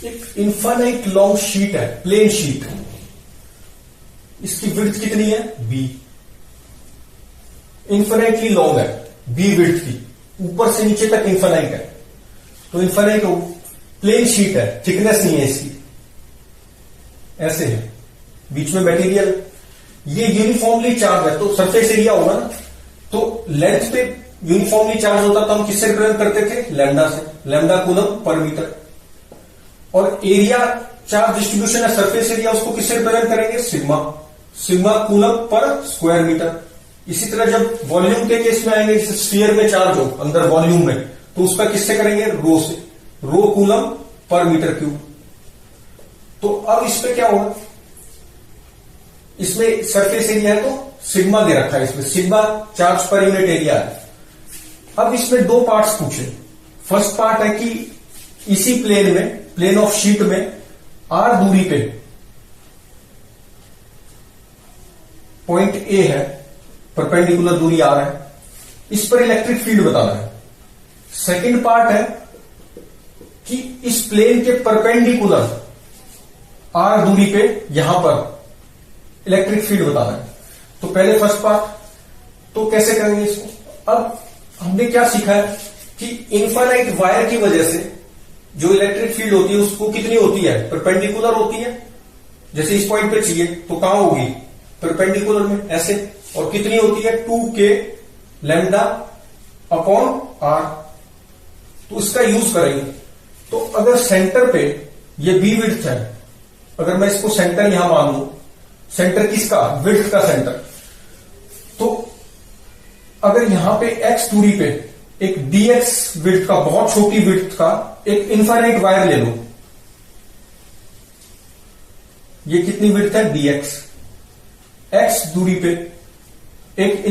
एक infinite long sheet है, plane sheet, इसकी विड्थ कितनी है बी, इन्फाइनाइटली लॉन्ग है, बी विड्थ की, ऊपर से नीचे तक इन्फाइनाइट है, तो इन्फाइनाइट प्लेन शीट है, थिकनेस नहीं है इसकी, ऐसे है, बीच में मटेरियल, ये यूनिफॉर्मली चार्ज है, तो सरफेस एरिया होगा ना, तो लेंथ पे यूनिफॉर्मली चार्ज होता तो हम किससे रिप्रेजेंट करते थे, लैम्डा से, लैम्डा कूलम पर मीटर, और एरिया चार्ज डिस्ट्रीब्यूशन है, सरफेस एरिया, उसको किससे रिप्रेजेंट करेंगे, sigma, sigma coulomb per square metre. इसी तरह जब वॉल्यूम के केस में आएंगे, जैसे स्फीयर में चार्ज हो अंदर वॉल्यूम में, तो उसका किससे करेंगे, रो से, रो कूलम पर मीटर क्यूब। तो अब इसमें क्या होगा, इसमें सरफेस एरिया है तो सिग्मा दे रखा है, इसमें sigma charge per unit area है। अब इसमें दो पार्ट्स पूछे, फर्स्ट पार्ट है कि इसी प्लेन में, प्लेन ऑफ शीट में आर दूरी पे पॉइंट ए है, परपेंडिकुलर दूरी आर है, इस पर इलेक्ट्रिक फील्ड बताना है। सेकंड पार्ट है कि इस प्लेन के परपेंडिकुलर आर दूरी पे यहां पर इलेक्ट्रिक फील्ड बताना है। तो पहले फर्स्ट पार्ट, तो कैसे करेंगे इसको, अब हमने क्या सीखा है कि इनफाइनाइट वायर की वजह से जो इलेक्ट्रिक फील्ड होती है उसको कितनी होती है, परपेंडिकुलर होती है, जैसे इस पॉइंट पे चाहिए तो कहां होगी, परपेंडिकुलर में ऐसे, और कितनी होती है 2k लैम्डा अपॉन आर, तो इसका यूज करेंगे। तो अगर सेंटर पे ये बी विड्थ है, अगर मैं इसको सेंटर यहां मान लू, सेंटर किसका, विड्थ का सेंटर, तो अगर यहां पे x दूरी पे एक dx विड्थ का, बहुत छोटी विड्थ का एक इनफाइनाइट वायर ले लो, ये कितनी विड्थ है dx, x दूरी पे एक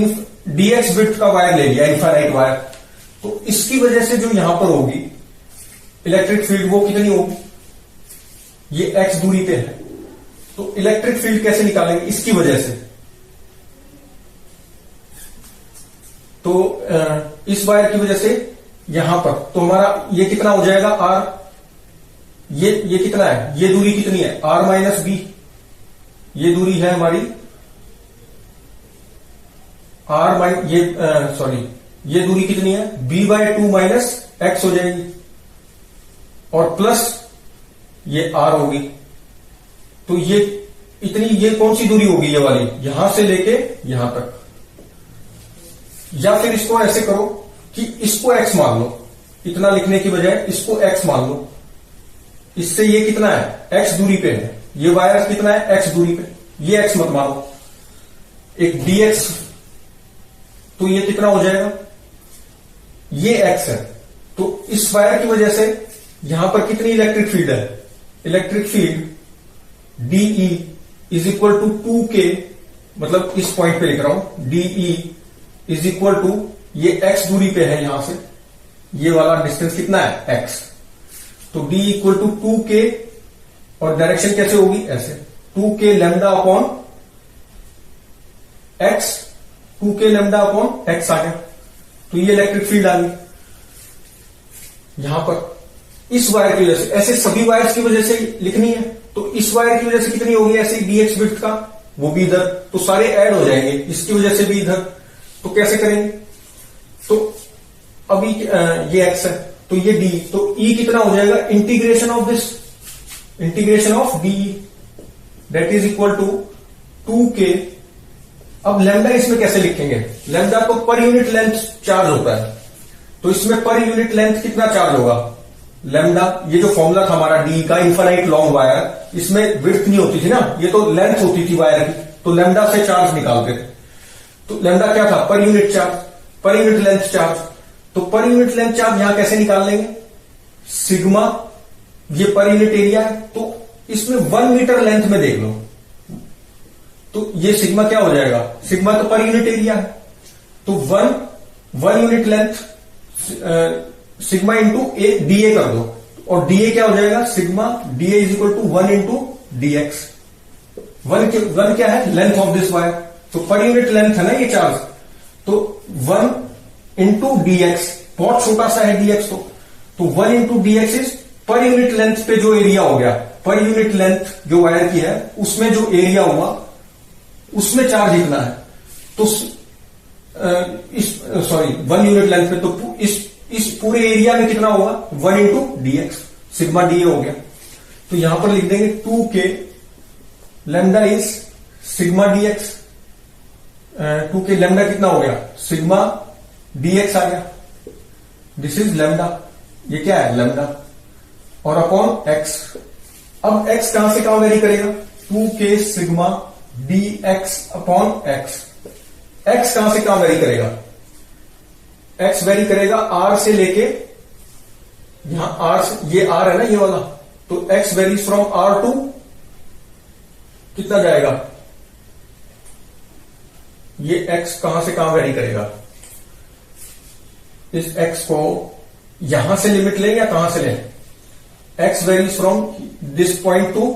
dx विड्थ का वायर ले लिया, इनफाइनाइट वायर, तो इसकी वजह से जो यहां पर होगी इलेक्ट्रिक फील्ड वो कितनी होगी, ये x दूरी पे है, तो इलेक्ट्रिक फील्ड कैसे निकालेंगे, इसकी वजह से, तो इस वायर की वजह से यहां पर, तो हमारा ये कितना हो जाएगा r, ये कितना है, ये दूरी कितनी है r माइनस बी, ये दूरी है हमारी r माइनस, ये सॉरी, ये दूरी कितनी है b/2 माइनस x हो जाएगी, और प्लस ये r होगी, तो ये इतनी, ये कौन सी दूरी होगी, ये वाली, यहां से लेके यहां तक। या फिर इसको ऐसे करो कि इसको x मान लो, इतना लिखने की बजाय इसको x मान लो, इससे ये कितना है, x दूरी पे है, ये वायर कितना है, x दूरी पे, ये x मत मानो, एक dx, तो ये कितना हो जाएगा, ये x है, तो इस वायर की वजह से यहां पर कितनी इलेक्ट्रिक फील्ड है, electric field DE is equal to 2k, मतलब इस पॉइंट पे लिख रहा हूं, DE इज इक्वल टू, ये x दूरी पे है, यहां से ये वाला डिस्टेंस कितना है x, तो D इक्वल टू 2k, और डायरेक्शन कैसे होगी, ऐसे 2k lambda upon x, 2k lambda upon x आ गया, तो ये इलेक्ट्रिक फील्ड आ गई यहां पर, इस वायर की वजह से, ऐसे सभी वायर्स की वजह से लिखनी है, तो इस वायर की वजह से कितनी होगी, ऐसे dx विड्थ का, वो भी इधर, तो सारे ऐड हो जाएंगे, इसकी वजह से भी इधर, तो कैसे करेंगे, तो अभी ये x है, तो ये d, तो E कितना हो जाएगा, integration of this, integration of dE, that is equal to 2k। अब लैम्डा इसमें कैसे लिखेंगे, लैम्डा तो पर यूनिट लेंथ चार्ज होता है, तो इसमें पर यूनिट लेंथ कितना चार्ज होगा, लैम्डा, ये जो फॉर्मूला था हमारा डी का, इनफाइनाइट लॉन्ग वायर, इसमें विड्थ नहीं होती थी ना, ये तो लेंथ होती थी वायर की, तो लैम्डा से चार्ज निकालते थे, तो लैम्डा क्या था, per unit charge, per unit length charge, तो पर यूनिट लेंथ चार्ज यहां कैसे निकाल लेंगे, सिग्मा, ये पर यूनिट एरिया है, तो इसमें 1 मीटर लेंथ में देख लो, तो ये सिग्मा क्या हो जाएगा, सिग्मा तो पर यूनिट एरिया है, तो 1 unit length sigma into DA कर दो, और DA क्या हो जाएगा, sigma DA is equal to 1 into DX, 1 क्या है, लेंथ ऑफ दिस वायर, तो पर यूनिट लेंथ है ना ये चार्ज, तो 1 इंटू DX, बहुत छोटा सा है DX, तो 1 into DX is per unit length पे जो एरिया हो गया, पर यूनिट लेंथ जो वायर की है उसमें जो एरिया हुआ उसमें चार्ज इतना है। तो वन यूनिट लेंथ पे, तो इस पूरे एरिया में कितना होगा, 1 into D x, sigma D हो गया। तो यहां पर लिख देंगे 2k lambda is sigma D x. 2k lambda कितना हो गया, सिग्मा डी एक्स आ गया। दिस इज लैम्डा, ये क्या है लैम्डा, और अपॉन एक्स। अब एक्स कहां से कहां वेरी करेगा, 2k sigma D x upon x. X कहां से कहां वेरी करेगा, एक्स वेरी करेगा आर से लेके, यहां आर से, ये आर है ना ये वाला, तो x varies from R to कितना जाएगा, ये एक्स कहां से कहां वेरी करेगा। इस एक्स को यहां से लिमिट लें या कहां से लें, x varies from this point to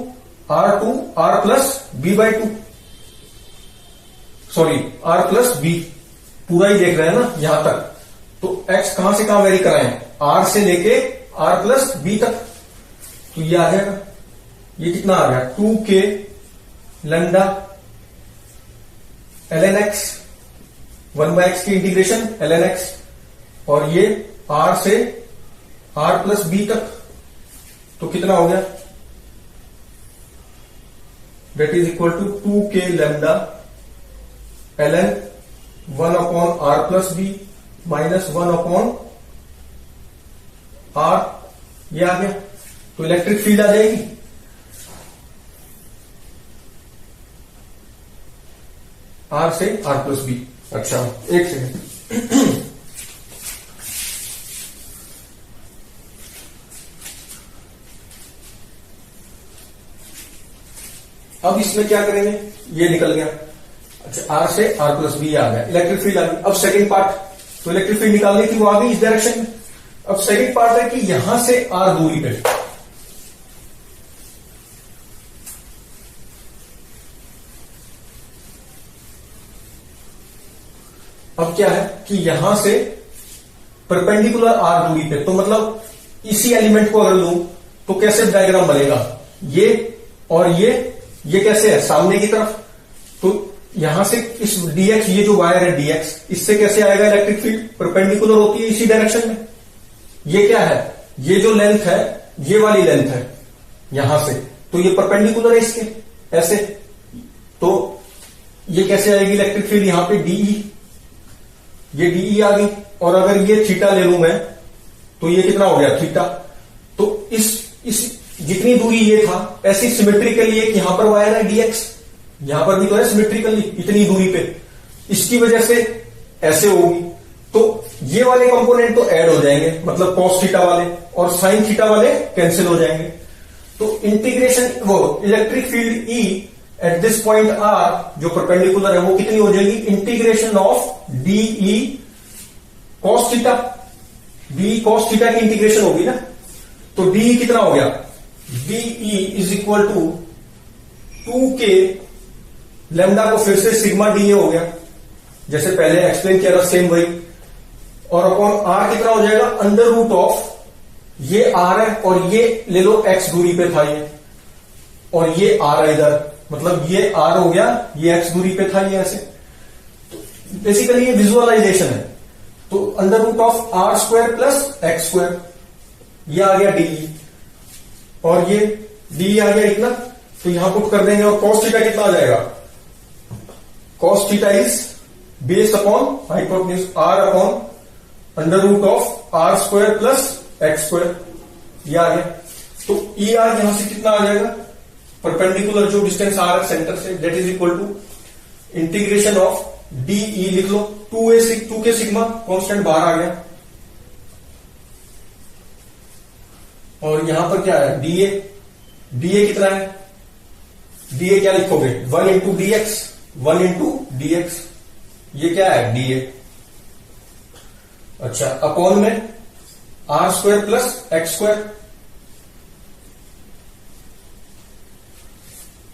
R plus B by two, sorry R plus B, पूरा ही देख रहे हैं ना यहां तक। तो x कहां से कहां वेरी कराएं, r से लेके r प्लस बी तक, तो ये आ जाएगा, ये कितना आ गया 2k lambda ln x, 1/x की इंटीग्रेशन ln x, और ये r से r प्लस बी तक, तो कितना हो गया, that is equal to 2k lambda ln 1 upon r plus B minus 1 upon r, ये आ गया। तो इलेक्ट्रिक फील्ड आ जाएगी, r से r प्लस बी। अच्छा एक सेकेंड, अब इसमें क्या करेंगे, ये निकल गया। अच्छा आर से आर प्लस बी आ गया, इलेक्ट्रिक फील्ड आ गई। अब सेकंड पार्ट, तो इलेक्ट्रिक फील्ड निकालनी थी, वो आ गई इस डायरेक्शन में। अब सेकंड पार्ट है कि यहां से आर दूरी पे, अब क्या है कि यहां से परपेंडिकुलर आर दूरी पे, तो मतलब इसी एलिमेंट को अगर लूं तो कैसे डायग्राम बनेगा, ये और ये कैसे है सामने की तरफ, तो यहां से इस dx, ये जो वायर है dx, इससे कैसे आएगा इलेक्ट्रिक फील्ड, परपेंडिकुलर होती है इसी डायरेक्शन में। ये क्या है, ये जो लेंथ है ये वाली लेंथ है यहां से, तो ये परपेंडिकुलर है इसके ऐसे, तो ये कैसे आएगी इलेक्ट्रिक फील्ड, यहां पे डीई, ये डीई आ गई। और अगर ये थीटा ले लूं मैं, तो ये कितना हो गया थीटा। तो इस जितनी दूरी ये था, ऐसी सिमेट्रिकली एक यहां पर वायर है dx, यहां पर भी तो है सिमेट्रिकली इतनी दूरी पे, इसकी वजह से ऐसे होगी। तो ये वाले कंपोनेंट तो ऐड हो जाएंगे, मतलब cos थीटा वाले और sin थीटा वाले कैंसिल हो जाएंगे। तो इंटीग्रेशन, वो electric field E at this point R जो परपेंडिकुलर है वो कितनी हो जाएगी, integration of DE cos theta, DE cos theta की इंटीग्रेशन होगी ना। तो DE कितना हो गया, DE is equal to 2k lambda को फिर से सिग्मा डी हो गया, जैसे पहले एक्सप्लेन किया था सेम वही, और अपॉन r कितना हो जाएगा, अंडर रूट ऑफ, ये r है और ये ले लो x दूरी पे था ये, और ये r है इधर, मतलब ये r हो गया, ये x दूरी पे था ये ऐसे। तो बेसिकली ये विजुअलाइजेशन है। तो under root of r square plus x square, ये आ गया डी, और ये डी आ गया इतना, तो यहां पुट कर देंगे। और cos थीटा कितना आ जाएगा, cos theta is base upon hypotenuse r upon under root of r square plus x square, ये आ गया। तो ई आर यहां से कितना आ जाएगा, परपेंडिकुलर जो डिस्टेंस आ रहा है सेंटर से, that is equal to integration of D E, लिख लो 2k सिग्मा, कांस्टेंट बाहर आ गया, और यहां पर क्या है डीए, डीए कितना है, डीए क्या लिखोगे, 1 into D X, 1 into D X, ये क्या है डीए। अच्छा अपॉन में R square plus x square,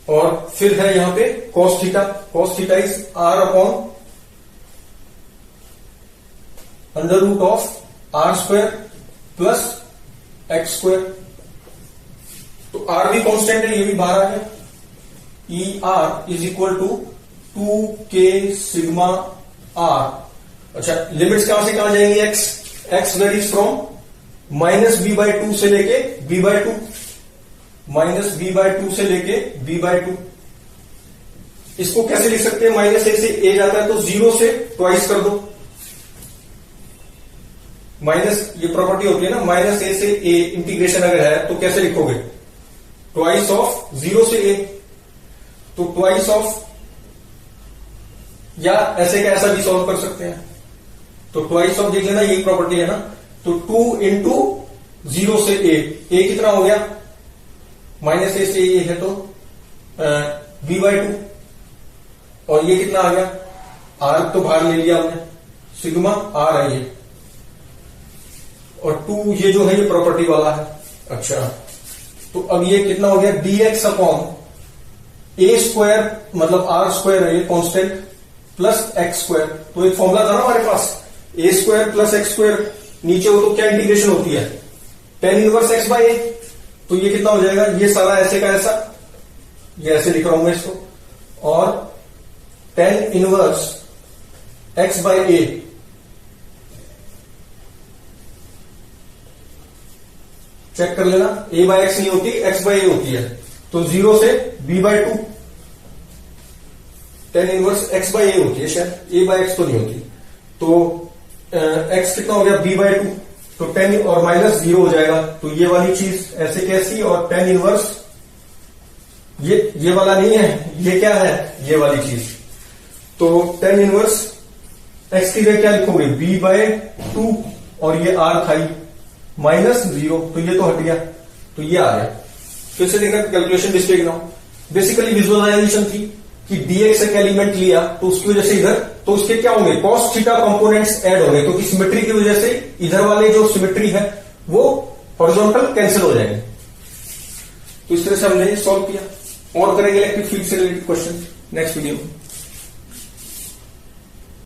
और फिर है यहां पे cos theta, cos theta is r upon under root of r square plus x square, तो आर भी कांस्टेंट है, ये भी बाहर आ गया। E R is equal to 2k sigma R. अच्छा, लिमिट्स कहां से कहां जाएंगी? एक्स वेरीज फ्रॉम -b/2 से लेके b/2, -b/2 से लेके b/2। इसको कैसे लिख सकते हैं? -a से a जाता है तो 0 से ट्वाइस कर दो। माइनस, ये प्रॉपर्टी होती है ना, -a से a इंटीग्रेशन अगर है तो कैसे लिखोगे? ट्वाइस ऑफ 0 से a, तो ट्वाइस ऑफ, या ऐसे का ऐसा भी सॉल्व कर सकते हैं। तो ट्वाइस ऑफ देख लेना, यही प्रॉपर्टी है ना, तो 2 इंटू 0 से a कितना हो गया? -a से a है तो b/2, और ये कितना आ गया? r तो बाहर ले लिया हमने, सिग्मा r है ये, और 2 ये जो है ये प्रॉपर्टी वाला है। अच्छा, तो अब ये कितना हो गया? dx अपॉन a स्क्वायर, मतलब r स्क्वायर है ये कांस्टेंट, प्लस x स्क्वायर। तो एक फॉर्मूला था ना हमारे पास, a square plus x square, नीचे हो तो क्या इंटीग्रेशन होती है? tan inverse x by a। तो ये कितना हो जाएगा? ये सारा ऐसे का ऐसा, ये ऐसे लिख रहा हूं मैं इसको, और tan inverse x by a, check कर लेना, a बाय x नहीं होती, x बाय a होती है। तो 0 से b/2, tan inverse x by a होती है शायद, a बाय x तो नहीं होती। तो x कितना हो गया? b/2, तो tan और माइनस 0 हो जाएगा। तो ये वाली चीज ऐसे कैसी, और tan इनवर्स ये वाला नहीं है, ये क्या है? ये वाली चीज। तो tan इनवर्स x की जगह क्या लिखोगे? b/2, और ये r खाई -0, तो ये तो हट गया, तो ये आ गया। फिर से देखना कैलकुलेशन मिस्टेक ना हो। बेसिकली विजुअलाइजेशन थी कि dx एक एलिमेंट लिया तो उसकी वजह से इधर, तो उसके क्या होंगे? cos थीटा कंपोनेंट्स ऐड होंगे, क्योंकि सिमेट्री की वजह से इधर वाले जो सिमेट्री है वो हॉरिजॉन्टल कैंसिल हो जाएंगे। तो इस तरह से हमने सॉल्व किया, और करेंगे इलेक्ट्रिक फील्ड से रिलेटेड क्वेश्चन नेक्स्ट वीडियो में।